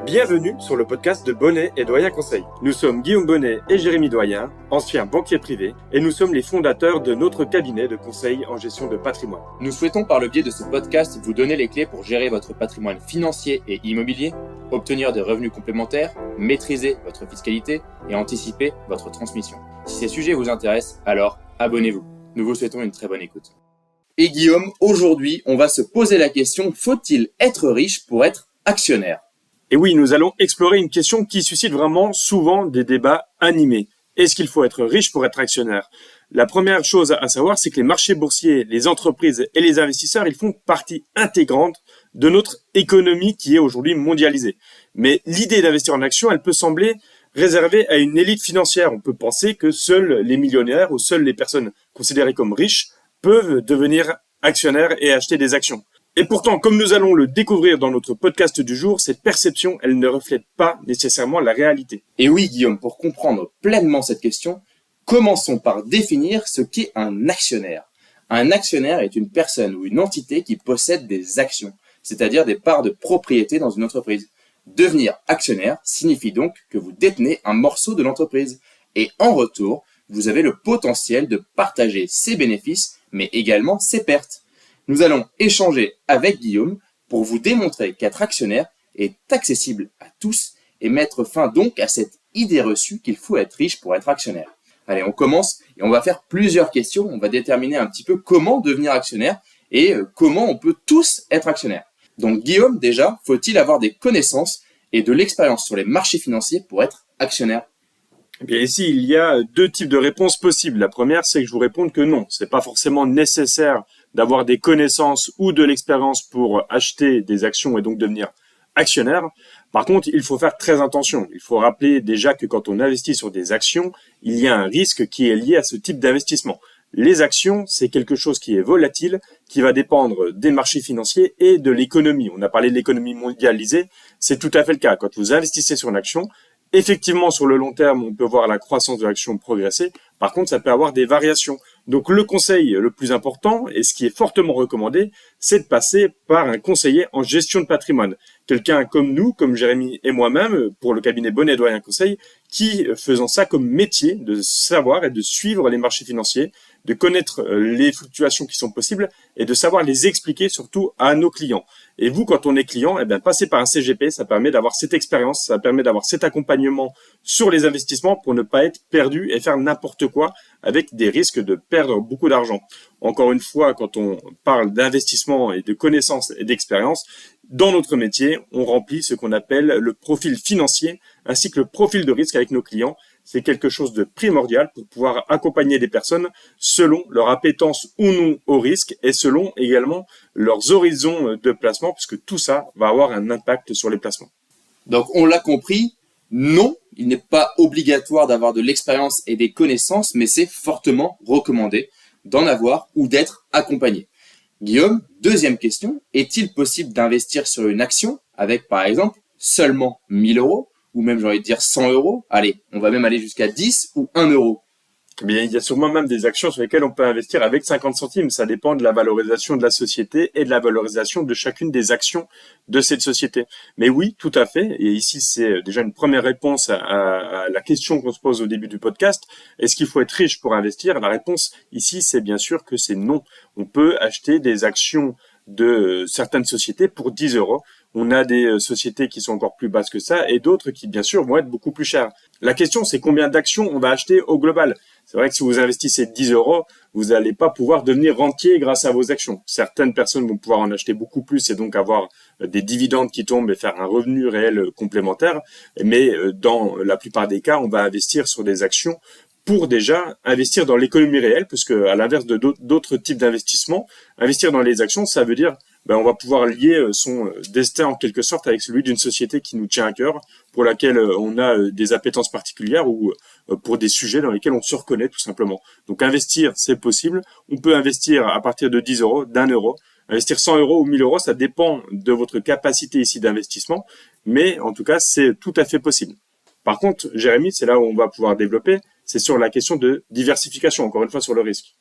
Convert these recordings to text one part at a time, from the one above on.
Bienvenue sur le podcast de Bonnet et Doyen Conseil. Nous sommes Guillaume Bonnet et Jérémy Doyen, anciens banquiers privés, et nous sommes les fondateurs de notre cabinet de conseil en gestion de patrimoine. Nous souhaitons par le biais de ce podcast vous donner les clés pour gérer votre patrimoine financier et immobilier, obtenir des revenus complémentaires, maîtriser votre fiscalité et anticiper votre transmission. Si ces sujets vous intéressent, alors abonnez-vous. Nous vous souhaitons une très bonne écoute. Et Guillaume, aujourd'hui, on va se poser la question, faut-il être riche pour être actionnaire ? Et oui, nous allons explorer une question qui suscite vraiment souvent des débats animés. Est-ce qu'il faut être riche pour être actionnaire ? La première chose à savoir, c'est que les marchés boursiers, les entreprises et les investisseurs, ils font partie intégrante de notre économie qui est aujourd'hui mondialisée. Mais l'idée d'investir en actions, elle peut sembler réservée à une élite financière. On peut penser que seuls les millionnaires ou seules les personnes considérées comme riches peuvent devenir actionnaires et acheter des actions. Et pourtant, comme nous allons le découvrir dans notre podcast du jour, cette perception, elle ne reflète pas nécessairement la réalité. Et oui, Guillaume, pour comprendre pleinement cette question, commençons par définir ce qu'est un actionnaire. Un actionnaire est une personne ou une entité qui possède des actions, c'est-à-dire des parts de propriété dans une entreprise. Devenir actionnaire signifie donc que vous détenez un morceau de l'entreprise. Et en retour, vous avez le potentiel de partager ses bénéfices, mais également ses pertes. Nous allons échanger avec Guillaume pour vous démontrer qu'être actionnaire est accessible à tous et mettre fin donc à cette idée reçue qu'il faut être riche pour être actionnaire. Allez, on commence et on va faire plusieurs questions. On va déterminer un petit peu comment devenir actionnaire et comment on peut tous être actionnaire. Donc Guillaume, déjà, faut-il avoir des connaissances et de l'expérience sur les marchés financiers pour être actionnaire ? Eh bien, ici, il y a deux types de réponses possibles. La première, c'est que je vous réponde que non, c'est pas forcément nécessaire d'avoir des connaissances ou de l'expérience pour acheter des actions et donc devenir actionnaire. Par contre, il faut faire très attention. Il faut rappeler déjà que quand on investit sur des actions, il y a un risque qui est lié à ce type d'investissement. Les actions, c'est quelque chose qui est volatile, qui va dépendre des marchés financiers et de l'économie. On a parlé de l'économie mondialisée, c'est tout à fait le cas. Quand vous investissez sur une action, effectivement, sur le long terme, on peut voir la croissance de l'action progresser. Par contre, ça peut avoir des variations. Donc, le conseil le plus important, et ce qui est fortement recommandé, c'est de passer par un conseiller en gestion de patrimoine. Quelqu'un comme nous, comme Jérémy et moi-même, pour le cabinet Bonnet et Doyen Conseil, qui faisons ça comme métier, de savoir et de suivre les marchés financiers, de connaître les fluctuations qui sont possibles et de savoir les expliquer surtout à nos clients. Et vous, quand on est client, passer par un CGP, ça permet d'avoir cette expérience, ça permet d'avoir cet accompagnement sur les investissements pour ne pas être perdu et faire n'importe quoi avec des risques de perdre beaucoup d'argent. Encore une fois, quand on parle d'investissement et de connaissances et d'expérience, dans notre métier, on remplit ce qu'on appelle le profil financier ainsi que le profil de risque avec nos clients. C'est quelque chose de primordial pour pouvoir accompagner des personnes selon leur appétence ou non au risque et selon également leurs horizons de placement, puisque tout ça va avoir un impact sur les placements. Donc on l'a compris, non, il n'est pas obligatoire d'avoir de l'expérience et des connaissances, mais c'est fortement recommandé d'en avoir ou d'être accompagné. Guillaume, deuxième question, est-il possible d'investir sur une action avec par exemple seulement 1000 euros ou même j'ai envie de dire 100 euros? Allez, on va même aller jusqu'à 10 ou 1 euro. Eh bien, il y a sûrement même des actions sur lesquelles on peut investir avec 50 centimes. Ça dépend de la valorisation de la société et de la valorisation de chacune des actions de cette société. Mais oui, tout à fait. Et ici, c'est déjà une première réponse à la question qu'on se pose au début du podcast. Est-ce qu'il faut être riche pour investir ? La réponse ici, c'est bien sûr que c'est non. On peut acheter des actions de certaines sociétés pour 10 euros. On a des sociétés qui sont encore plus basses que ça et d'autres qui, bien sûr, vont être beaucoup plus chères. La question, c'est combien d'actions on va acheter au global. C'est vrai que si vous investissez 10 euros, vous n'allez pas pouvoir devenir rentier grâce à vos actions. Certaines personnes vont pouvoir en acheter beaucoup plus et donc avoir des dividendes qui tombent et faire un revenu réel complémentaire. Mais dans la plupart des cas, on va investir sur des actions pour déjà investir dans l'économie réelle, puisque à l'inverse de d'autres types d'investissements, investir dans les actions, ça veut dire on va pouvoir lier son destin en quelque sorte avec celui d'une société qui nous tient à cœur, pour laquelle on a des appétences particulières ou pour des sujets dans lesquels on se reconnaît tout simplement. Donc investir, c'est possible. On peut investir à partir de 10 euros, d'1 euro. Investir 100 euros ou 1000 euros, ça dépend de votre capacité ici d'investissement, mais en tout cas, c'est tout à fait possible. Par contre, Jérémy, c'est là où on va pouvoir développer, c'est sur la question de diversification, encore une fois sur le risque.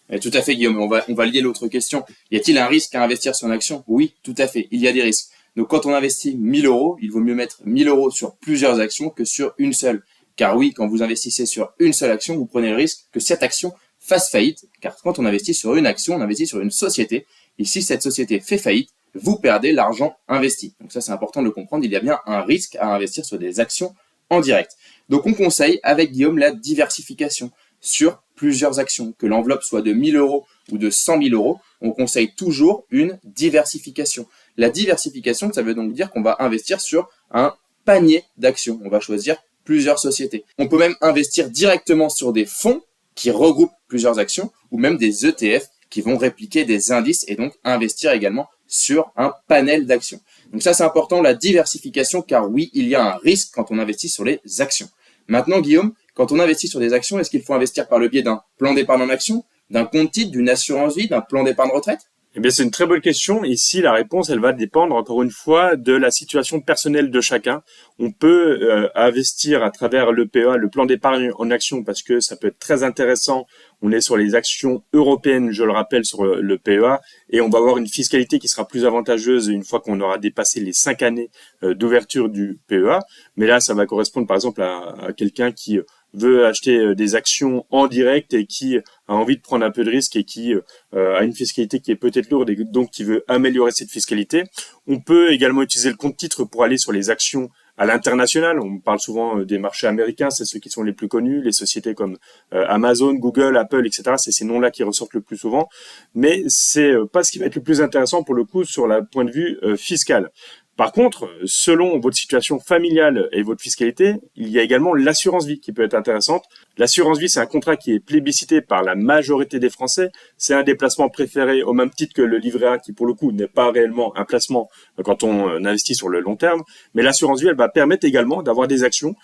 Et tout à fait, Guillaume. On va lier l'autre question. Y a-t-il un risque à investir sur une action ? Oui, tout à fait. Il y a des risques. Donc quand on investit 1000 euros, il vaut mieux mettre 1000 euros sur plusieurs actions que sur une seule. Car oui, quand vous investissez sur une seule action, vous prenez le risque que cette action fasse faillite. Car quand on investit sur une action, on investit sur une société. Et si cette société fait faillite, vous perdez l'argent investi. Donc ça, c'est important de le comprendre. Il y a bien un risque à investir sur des actions en direct. Donc on conseille avec Guillaume la diversification sur plusieurs actions. Que l'enveloppe soit de 1000 euros ou de 100 000 euros, on conseille toujours une diversification. La diversification, ça veut donc dire qu'on va investir sur un panier d'actions. On va choisir plusieurs sociétés. On peut même investir directement sur des fonds qui regroupent plusieurs actions ou même des ETF qui vont répliquer des indices et donc investir également sur un panel d'actions. Donc ça, c'est important, la diversification, car oui, il y a un risque quand on investit sur les actions. Maintenant, Guillaume, quand on investit sur des actions, est-ce qu'il faut investir par le biais d'un plan d'épargne en actions, d'un compte titre, d'une assurance vie, d'un plan d'épargne retraite? Eh bien, c'est une très bonne question. Ici, la réponse, elle va dépendre, encore une fois, de la situation personnelle de chacun. On peut investir à travers le PEA, le plan d'épargne en action, parce que ça peut être très intéressant. On est sur les actions européennes, je le rappelle, sur le PEA, et on va avoir une fiscalité qui sera plus avantageuse une fois qu'on aura dépassé les 5 années d'ouverture du PEA. Mais là, ça va correspondre, par exemple, à quelqu'un qui veut acheter des actions en direct et qui a envie de prendre un peu de risque et qui a une fiscalité qui est peut-être lourde et donc qui veut améliorer cette fiscalité. On peut également utiliser le compte titre pour aller sur les actions à l'international. On parle souvent des marchés américains, c'est ceux qui sont les plus connus, les sociétés comme Amazon, Google, Apple, etc. C'est ces noms-là qui ressortent le plus souvent. Mais c'est pas ce qui va être le plus intéressant pour le coup sur le point de vue fiscal. Par contre, selon votre situation familiale et votre fiscalité, il y a également l'assurance vie qui peut être intéressante. L'assurance vie, c'est un contrat qui est plébiscité par la majorité des Français. C'est un des placements préférés au même titre que le livret A qui, pour le coup, n'est pas réellement un placement quand on investit sur le long terme. Mais l'assurance vie, elle va permettre également d'avoir des actions,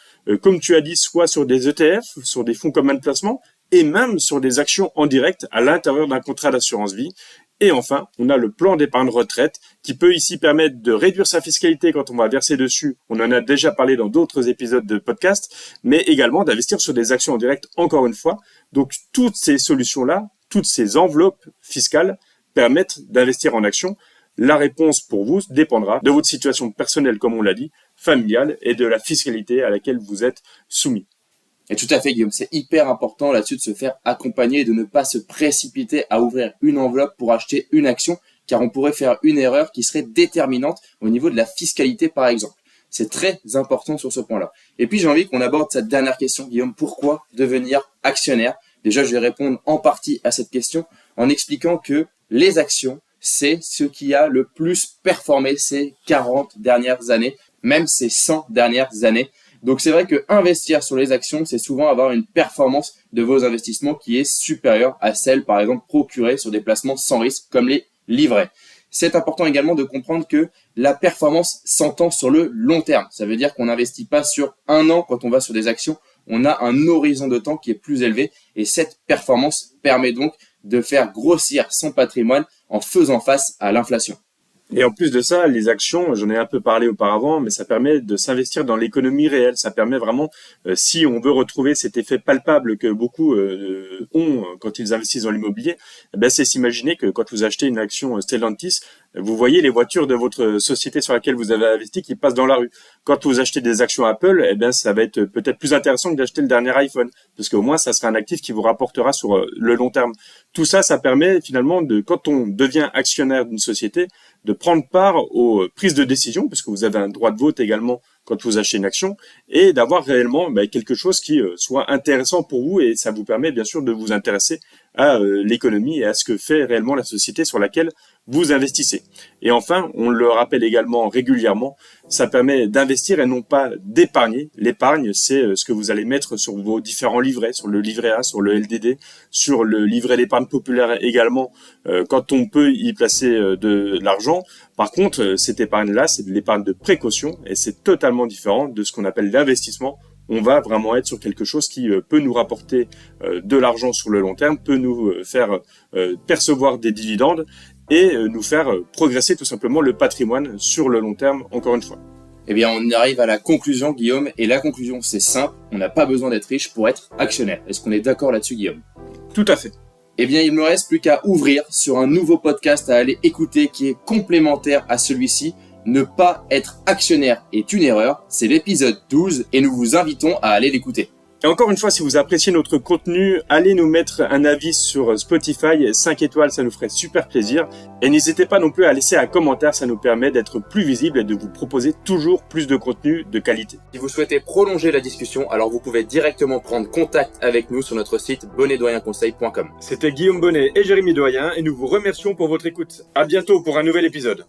comme tu as dit, soit sur des ETF, sur des fonds communs de placement, et même sur des actions en direct à l'intérieur d'un contrat d'assurance vie. Et enfin, on a le plan d'épargne retraite qui peut ici permettre de réduire sa fiscalité quand on va verser dessus. On en a déjà parlé dans d'autres épisodes de podcast, mais également d'investir sur des actions en direct encore une fois. Donc, toutes ces solutions-là, toutes ces enveloppes fiscales permettent d'investir en actions. La réponse pour vous dépendra de votre situation personnelle, comme on l'a dit, familiale et de la fiscalité à laquelle vous êtes soumis. Et tout à fait, Guillaume, c'est hyper important là-dessus de se faire accompagner et de ne pas se précipiter à ouvrir une enveloppe pour acheter une action, car on pourrait faire une erreur qui serait déterminante au niveau de la fiscalité, par exemple. C'est très important sur ce point-là. Et puis, j'ai envie qu'on aborde cette dernière question, Guillaume. Pourquoi devenir actionnaire? Déjà, je vais répondre en partie à cette question en expliquant que les actions, c'est ce qui a le plus performé ces 40 dernières années, même ces 100 dernières années. Donc c'est vrai que investir sur les actions, c'est souvent avoir une performance de vos investissements qui est supérieure à celle, par exemple, procurée sur des placements sans risque comme les livrets. C'est important également de comprendre que la performance s'entend sur le long terme. Ça veut dire qu'on n'investit pas sur un an quand on va sur des actions. On a un horizon de temps qui est plus élevé et cette performance permet donc de faire grossir son patrimoine en faisant face à l'inflation. Et en plus de ça, les actions, j'en ai un peu parlé auparavant, mais ça permet de s'investir dans l'économie réelle. Ça permet vraiment, si on veut retrouver cet effet palpable que beaucoup ont quand ils investissent dans l'immobilier, c'est s'imaginer que quand vous achetez une action Stellantis, vous voyez les voitures de votre société sur laquelle vous avez investi qui passent dans la rue. Quand vous achetez des actions Apple, ça va être peut-être plus intéressant que d'acheter le dernier iPhone, parce qu'au moins ça sera un actif qui vous rapportera sur le long terme. Tout ça, ça permet finalement quand on devient actionnaire d'une société, de prendre part aux prises de décision, puisque vous avez un droit de vote également quand vous achetez une action, et d'avoir réellement quelque chose qui soit intéressant pour vous, et ça vous permet bien sûr de vous intéresser à l'économie et à ce que fait réellement la société sur laquelle vous investissez. Et enfin, on le rappelle également régulièrement, ça permet d'investir et non pas d'épargner. L'épargne, c'est ce que vous allez mettre sur vos différents livrets, sur le livret A, sur le LDD, sur le livret d'épargne populaire également, quand on peut y placer de l'argent. Par contre, cette épargne-là, c'est de l'épargne de précaution et c'est totalement différent de ce qu'on appelle l'investissement. On va vraiment être sur quelque chose qui peut nous rapporter de l'argent sur le long terme, peut nous faire percevoir des dividendes et nous faire progresser tout simplement le patrimoine sur le long terme, encore une fois. Eh bien, on arrive à la conclusion, Guillaume, et la conclusion, c'est simple, on n'a pas besoin d'être riche pour être actionnaire. Est-ce qu'on est d'accord là-dessus, Guillaume? Tout à fait. Eh bien, il me reste plus qu'à ouvrir sur un nouveau podcast à aller écouter qui est complémentaire à celui-ci. Ne pas être actionnaire est une erreur, c'est l'épisode 12 et nous vous invitons à aller l'écouter. Et encore une fois, si vous appréciez notre contenu, allez nous mettre un avis sur Spotify, 5 étoiles, ça nous ferait super plaisir. Et n'hésitez pas non plus à laisser un commentaire, ça nous permet d'être plus visible et de vous proposer toujours plus de contenu de qualité. Si vous souhaitez prolonger la discussion, alors vous pouvez directement prendre contact avec nous sur notre site bonnetdoyenconseil.com. C'était Guillaume Bonnet et Jérémy Doyen et nous vous remercions pour votre écoute. À bientôt pour un nouvel épisode.